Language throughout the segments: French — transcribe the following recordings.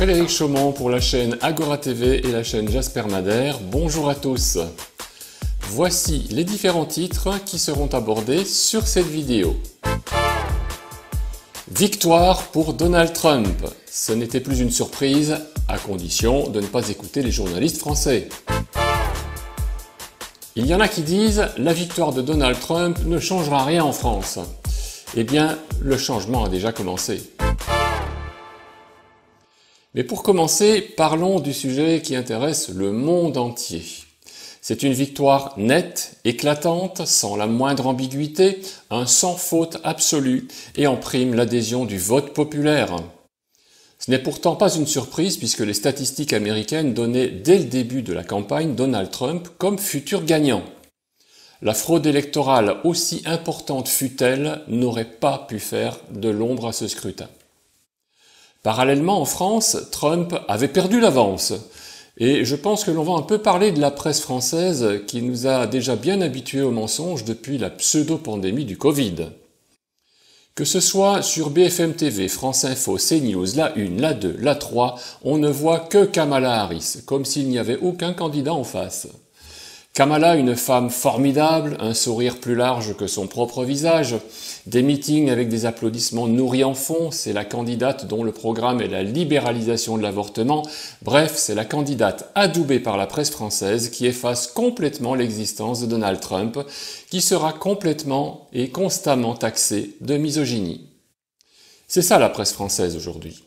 Frédéric Chaumont pour la chaîne Agora TV et la chaîne Jasper Madère. Bonjour à tous. Voici les différents titres qui seront abordés sur cette vidéo. Victoire pour Donald Trump. Ce n'était plus une surprise, à condition de ne pas écouter les journalistes français. Il y en a qui disent « La victoire de Donald Trump ne changera rien en France ». Eh bien, le changement a déjà commencé. Mais pour commencer, parlons du sujet qui intéresse le monde entier. C'est une victoire nette, éclatante, sans la moindre ambiguïté, un sans faute absolu et en prime l'adhésion du vote populaire. Ce n'est pourtant pas une surprise puisque les statistiques américaines donnaient dès le début de la campagne Donald Trump comme futur gagnant. La fraude électorale, aussi importante fût-elle, n'aurait pas pu faire de l'ombre à ce scrutin. Parallèlement, en France, Trump avait perdu l'avance. Et je pense que l'on va un peu parler de la presse française qui nous a déjà bien habitués au mensonge depuis la pseudo-pandémie du Covid. Que ce soit sur BFM TV, France Info, CNews, la 1, la 2, la 3, on ne voit que Kamala Harris, comme s'il n'y avait aucun candidat en face. Kamala, une femme formidable, un sourire plus large que son propre visage, des meetings avec des applaudissements nourris en fond, c'est la candidate dont le programme est la libéralisation de l'avortement, bref, c'est la candidate adoubée par la presse française qui efface complètement l'existence de Donald Trump, qui sera complètement et constamment taxé de misogynie. C'est ça la presse française aujourd'hui.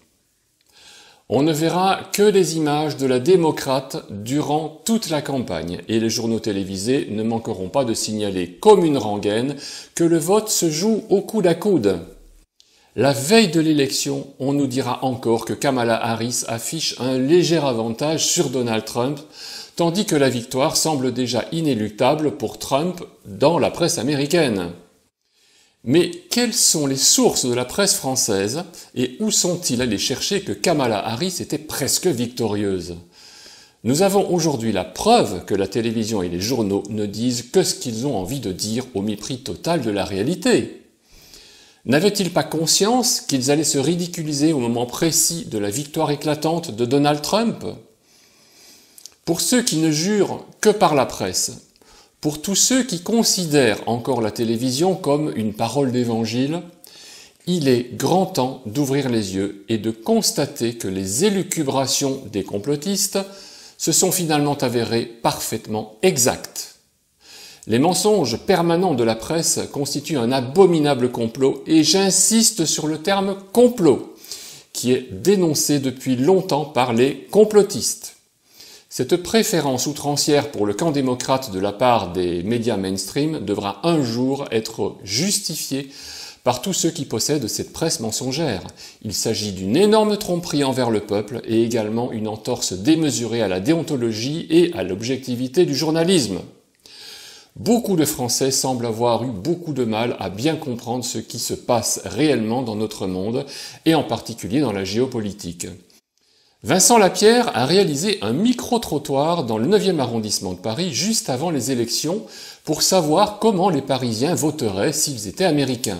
On ne verra que les images de la démocrate durant toute la campagne et les journaux télévisés ne manqueront pas de signaler comme une rengaine que le vote se joue au coude à coude. La veille de l'élection, on nous dira encore que Kamala Harris affiche un léger avantage sur Donald Trump, tandis que la victoire semble déjà inéluctable pour Trump dans la presse américaine. Mais quelles sont les sources de la presse française et où sont-ils allés chercher que Kamala Harris était presque victorieuse? Nous avons aujourd'hui la preuve que la télévision et les journaux ne disent que ce qu'ils ont envie de dire au mépris total de la réalité. N'avaient-ils pas conscience qu'ils allaient se ridiculiser au moment précis de la victoire éclatante de Donald Trump? Pour ceux qui ne jurent que par la presse, pour tous ceux qui considèrent encore la télévision comme une parole d'évangile, il est grand temps d'ouvrir les yeux et de constater que les élucubrations des complotistes se sont finalement avérées parfaitement exactes. Les mensonges permanents de la presse constituent un abominable complot, et j'insiste sur le terme complot, qui est dénoncé depuis longtemps par les complotistes. Cette préférence outrancière pour le camp démocrate de la part des médias mainstream devra un jour être justifiée par tous ceux qui possèdent cette presse mensongère. Il s'agit d'une énorme tromperie envers le peuple et également une entorse démesurée à la déontologie et à l'objectivité du journalisme. Beaucoup de Français semblent avoir eu beaucoup de mal à bien comprendre ce qui se passe réellement dans notre monde et en particulier dans la géopolitique. Vincent Lapierre a réalisé un micro-trottoir dans le 9e arrondissement de Paris juste avant les élections pour savoir comment les Parisiens voteraient s'ils étaient américains.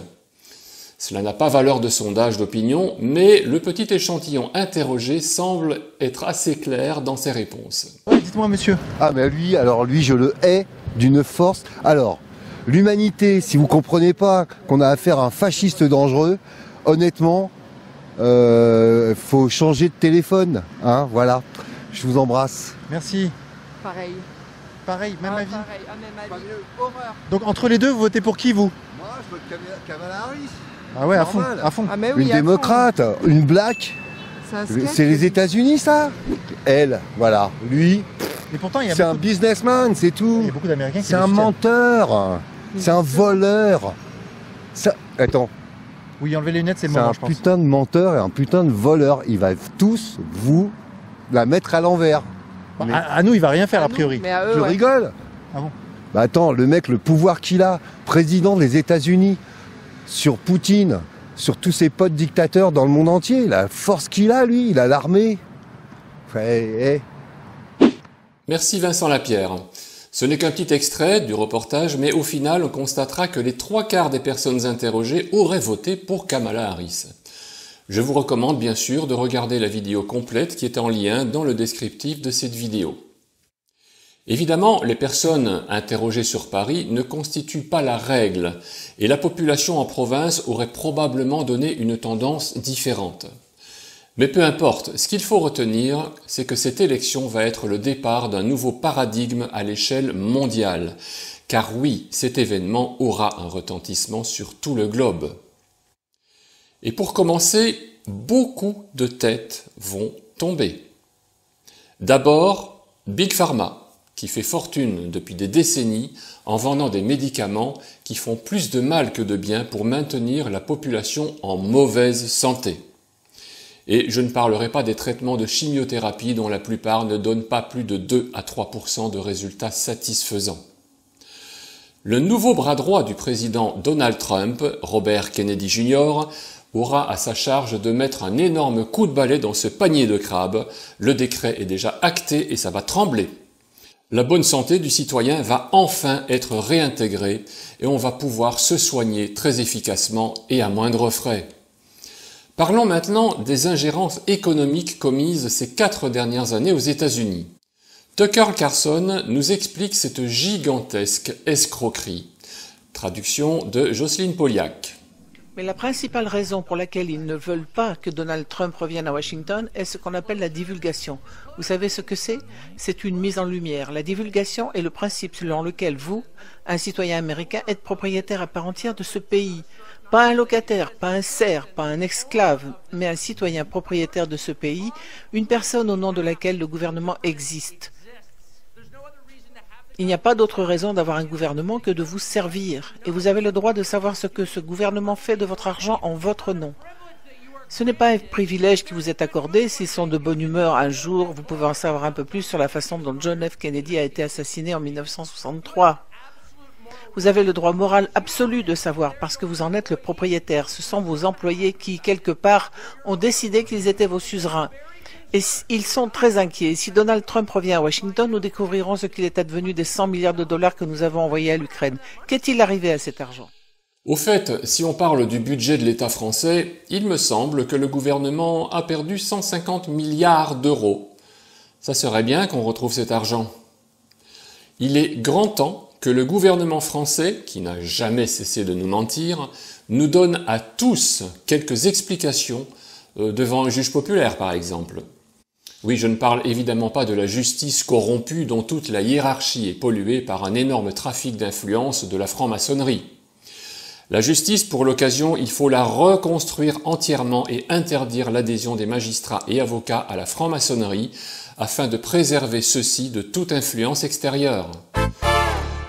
Cela n'a pas valeur de sondage d'opinion, mais le petit échantillon interrogé semble être assez clair dans ses réponses. Ouais, dites-moi monsieur. Ah mais lui je le hais d'une force. Alors, l'humanité, si vous comprenez pas qu'on a affaire à un fasciste dangereux, honnêtement, faut changer de téléphone, hein, voilà. Je vous embrasse. Merci. Pareil. Pareil, même avis. Pareil, même avis. Horreur. Donc entre les deux, vous votez pour qui vous? Moi, je vote Kamala Harris. Ah ouais, à fond, Normal. à fond. Ah mais oui, Une à fond. démocrate, une black. C'est les États-Unis, ça. Elle, voilà. Lui, Et pourtant, il y a c'est un beaucoup, businessman, c'est tout. il y a beaucoup d'Américains qui C'est un le soutiennent. menteur. C'est un voleur. Ça... Attends. Oui, enlever les lunettes, c'est le C'est moment, un je pense. putain de menteur et un putain de voleur. Il va tous vous la mettre à l'envers. Bon, Mais- à nous, il va rien faire, Ah a non, priori. Mais à eux, Tu ouais. rigoles? Ah bon? Bah attends, le mec, le pouvoir qu'il a, président des États-Unis, sur Poutine, sur tous ses potes dictateurs dans le monde entier, la force qu'il a, lui, il a l'armée. Merci Vincent Lapierre. Ce n'est qu'un petit extrait du reportage, mais au final, on constatera que les 3/4 des personnes interrogées auraient voté pour Kamala Harris. Je vous recommande bien sûr de regarder la vidéo complète qui est en lien dans le descriptif de cette vidéo. Évidemment, les personnes interrogées sur Paris ne constituent pas la règle et la population en province aurait probablement donné une tendance différente. Mais peu importe, ce qu'il faut retenir, c'est que cette élection va être le départ d'un nouveau paradigme à l'échelle mondiale. Car oui, cet événement aura un retentissement sur tout le globe. Et pour commencer, beaucoup de têtes vont tomber. D'abord, Big Pharma, qui fait fortune depuis des décennies en vendant des médicaments qui font plus de mal que de bien pour maintenir la population en mauvaise santé. Et je ne parlerai pas des traitements de chimiothérapie dont la plupart ne donnent pas plus de 2 à 3% de résultats satisfaisants. Le nouveau bras droit du président Donald Trump, Robert Kennedy Jr., aura à sa charge de mettre un énorme coup de balai dans ce panier de crabes. Le décret est déjà acté et ça va trembler. La bonne santé du citoyen va enfin être réintégrée et on va pouvoir se soigner très efficacement et à moindre frais. Parlons maintenant des ingérences économiques commises ces 4 dernières années aux États-Unis. Tucker Carlson nous explique cette gigantesque escroquerie. Traduction de Jocelyne Poliak. Mais la principale raison pour laquelle ils ne veulent pas que Donald Trump revienne à Washington est ce qu'on appelle la divulgation. Vous savez ce que c'est? C'est une mise en lumière. La divulgation est le principe selon lequel vous, un citoyen américain, êtes propriétaire à part entière de ce pays. Pas un locataire, pas un serf, pas un esclave, mais un citoyen propriétaire de ce pays, une personne au nom de laquelle le gouvernement existe. Il n'y a pas d'autre raison d'avoir un gouvernement que de vous servir, et vous avez le droit de savoir ce que ce gouvernement fait de votre argent en votre nom. Ce n'est pas un privilège qui vous est accordé. S'ils sont de bonne humeur un jour, vous pouvez en savoir un peu plus sur la façon dont John F. Kennedy a été assassiné en 1963. Vous avez le droit moral absolu de savoir parce que vous en êtes le propriétaire. Ce sont vos employés qui, quelque part, ont décidé qu'ils étaient vos suzerains. Et ils sont très inquiets. Si Donald Trump revient à Washington, nous découvrirons ce qu'il est advenu des 100 milliards de dollars que nous avons envoyés à l'Ukraine. Qu'est-il arrivé à cet argent? Au fait, si on parle du budget de l'État français, il me semble que le gouvernement a perdu 150 milliards d'euros. Ça serait bien qu'on retrouve cet argent. Il est grand temps que le gouvernement français, qui n'a jamais cessé de nous mentir, nous donne à tous quelques explications devant un juge populaire, par exemple. Oui, je ne parle évidemment pas de la justice corrompue dont toute la hiérarchie est polluée par un énorme trafic d'influence de la franc-maçonnerie. La justice, pour l'occasion, il faut la reconstruire entièrement et interdire l'adhésion des magistrats et avocats à la franc-maçonnerie afin de préserver ceux-ci de toute influence extérieure.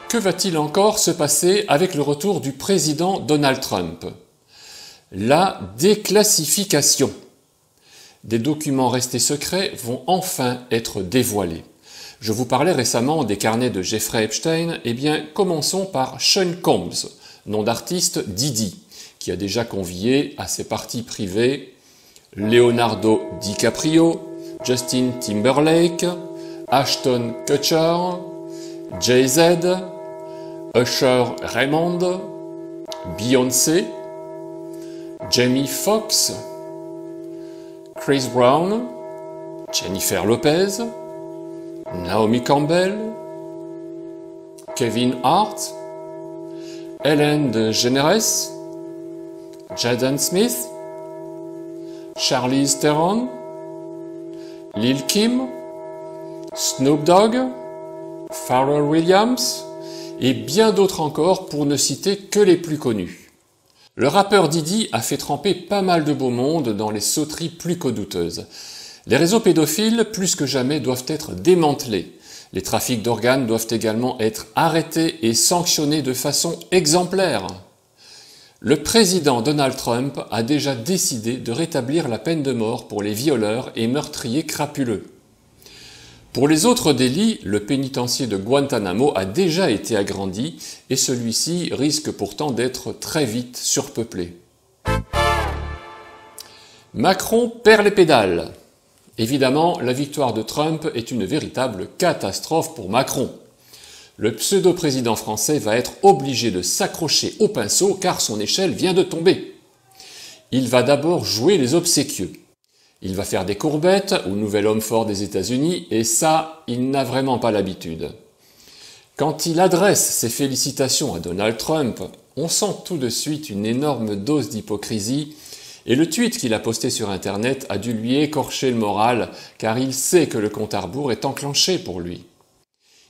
Que va-t-il encore se passer avec le retour du président Donald Trump? La déclassification. Des documents restés secrets vont enfin être dévoilés. Je vous parlais récemment des carnets de Jeffrey Epstein, eh bien commençons par Sean Combs, nom d'artiste Didi, qui a déjà convié à ses parties privées Leonardo DiCaprio, Justin Timberlake, Ashton Kutcher, Jay-Z, Usher Raymond, Beyoncé, Jamie Foxx, Chris Brown, Jennifer Lopez, Naomi Campbell, Kevin Hart, Ellen DeGeneres, Jaden Smith, Charlize Theron, Lil Kim, Snoop Dogg, Pharrell Williams et bien d'autres encore pour ne citer que les plus connus. Le rappeur Didi a fait tremper pas mal de beau monde dans les sauteries plus que douteuses. Les réseaux pédophiles, plus que jamais, doivent être démantelés. Les trafics d'organes doivent également être arrêtés et sanctionnés de façon exemplaire. Le président Donald Trump a déjà décidé de rétablir la peine de mort pour les violeurs et meurtriers crapuleux. Pour les autres délits, le pénitencier de Guantanamo a déjà été agrandi et celui-ci risque pourtant d'être très vite surpeuplé. Macron perd les pédales. Évidemment, la victoire de Trump est une véritable catastrophe pour Macron. Le pseudo-président français va être obligé de s'accrocher au pinceau car son échelle vient de tomber. il va d'abord jouer les obséquieux. Il va faire des courbettes au nouvel homme fort des États-Unis, et ça, il n'a vraiment pas l'habitude. Quand il adresse ses félicitations à Donald Trump, on sent tout de suite une énorme dose d'hypocrisie, et le tweet qu'il a posté sur Internet a dû lui écorcher le moral, car il sait que le compte à rebours est enclenché pour lui.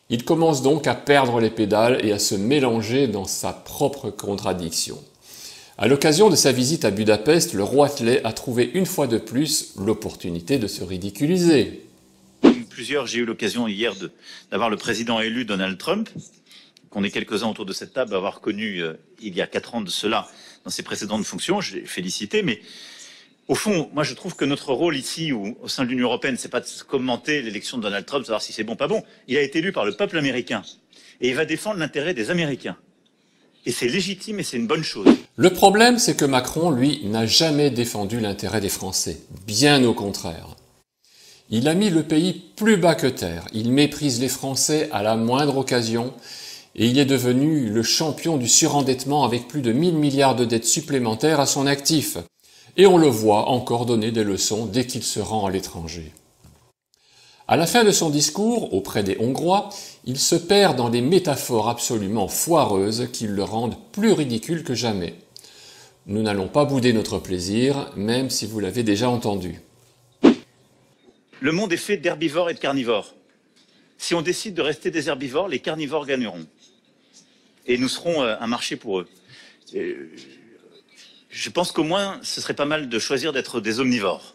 Il commence donc à perdre les pédales et à se mélanger dans sa propre contradiction. À l'occasion de sa visite à Budapest, le roitelet a trouvé une fois de plus l'opportunité de se ridiculiser. J'ai eu l'occasion hier d'avoir le président élu Donald Trump, qu'on est quelques-uns autour de cette table à avoir connu il y a 4 ans de cela dans ses précédentes fonctions. Je l'ai félicité, mais au fond, moi je trouve que notre rôle ici, ou au sein de l'Union européenne, c'est pas de commenter l'élection de Donald Trump, savoir si c'est bon ou pas bon. Il a été élu par le peuple américain et il va défendre l'intérêt des Américains. Et c'est légitime et c'est une bonne chose. Le problème, c'est que Macron, lui, n'a jamais défendu l'intérêt des Français. Bien au contraire. Il a mis le pays plus bas que terre. Il méprise les Français à la moindre occasion et il est devenu le champion du surendettement avec plus de 1000 milliards de dettes supplémentaires à son actif. Et on le voit encore donner des leçons dès qu'il se rend à l'étranger. À la fin de son discours, auprès des Hongrois, il se perd dans des métaphores absolument foireuses qui le rendent plus ridicule que jamais. Nous n'allons pas bouder notre plaisir, même si vous l'avez déjà entendu. Le monde est fait d'herbivores et de carnivores. Si on décide de rester des herbivores, les carnivores gagneront. Et nous serons un marché pour eux. Je pense qu'au moins, ce serait pas mal de choisir d'être des omnivores.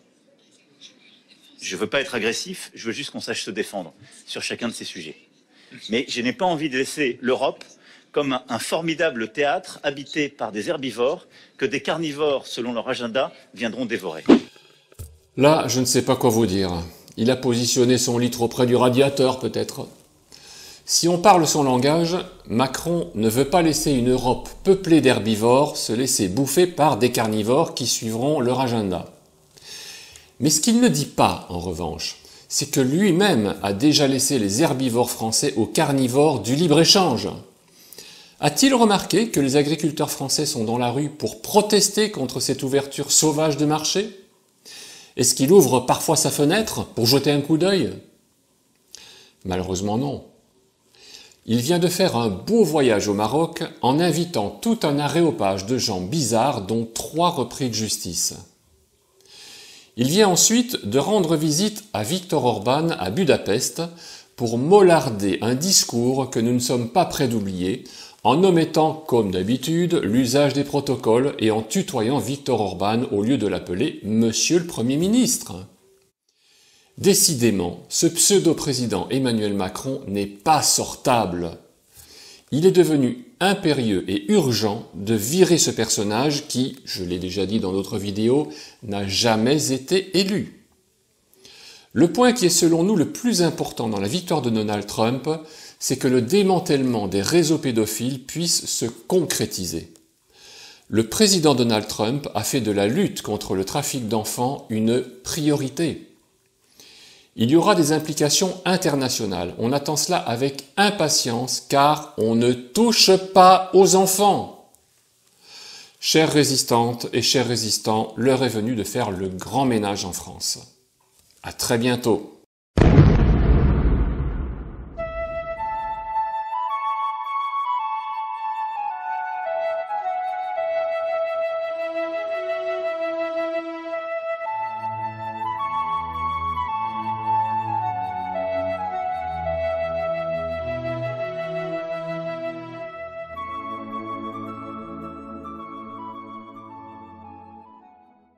Je veux pas être agressif, je veux juste qu'on sache se défendre sur chacun de ces sujets. Mais je n'ai pas envie de laisser l'Europe comme un formidable théâtre habité par des herbivores que des carnivores, selon leur agenda, viendront dévorer. Là, je ne sais pas quoi vous dire. Il a positionné son lit trop près du radiateur, peut-être. Si on parle son langage, Macron ne veut pas laisser une Europe peuplée d'herbivores se laisser bouffer par des carnivores qui suivront leur agenda. Mais ce qu'il ne dit pas, en revanche, c'est que lui-même a déjà laissé les herbivores français aux carnivores du libre-échange. A-t-il remarqué que les agriculteurs français sont dans la rue pour protester contre cette ouverture sauvage de marché ? Est-ce qu'il ouvre parfois sa fenêtre pour jeter un coup d'œil ? Malheureusement non. Il vient de faire un beau voyage au Maroc en invitant tout un aréopage de gens bizarres dont 3 repris de justice. Il vient ensuite de rendre visite à Viktor Orban à Budapest pour mollarder un discours que nous ne sommes pas prêts d'oublier en omettant, comme d'habitude, l'usage des protocoles et en tutoyant Viktor Orban au lieu de l'appeler « Monsieur le Premier ministre ». Décidément, ce pseudo-président Emmanuel Macron n'est pas sortable. Il est devenu impérieux et urgent de virer ce personnage qui, je l'ai déjà dit dans d'autres vidéos, n'a jamais été élu. Le point qui est selon nous le plus important dans la victoire de Donald Trump, c'est que le démantèlement des réseaux pédophiles puisse se concrétiser. Le président Donald Trump a fait de la lutte contre le trafic d'enfants une priorité. Il y aura des implications internationales. On attend cela avec impatience car on ne touche pas aux enfants. Chères résistantes et chers résistants, l'heure est venue de faire le grand ménage en France. À très bientôt.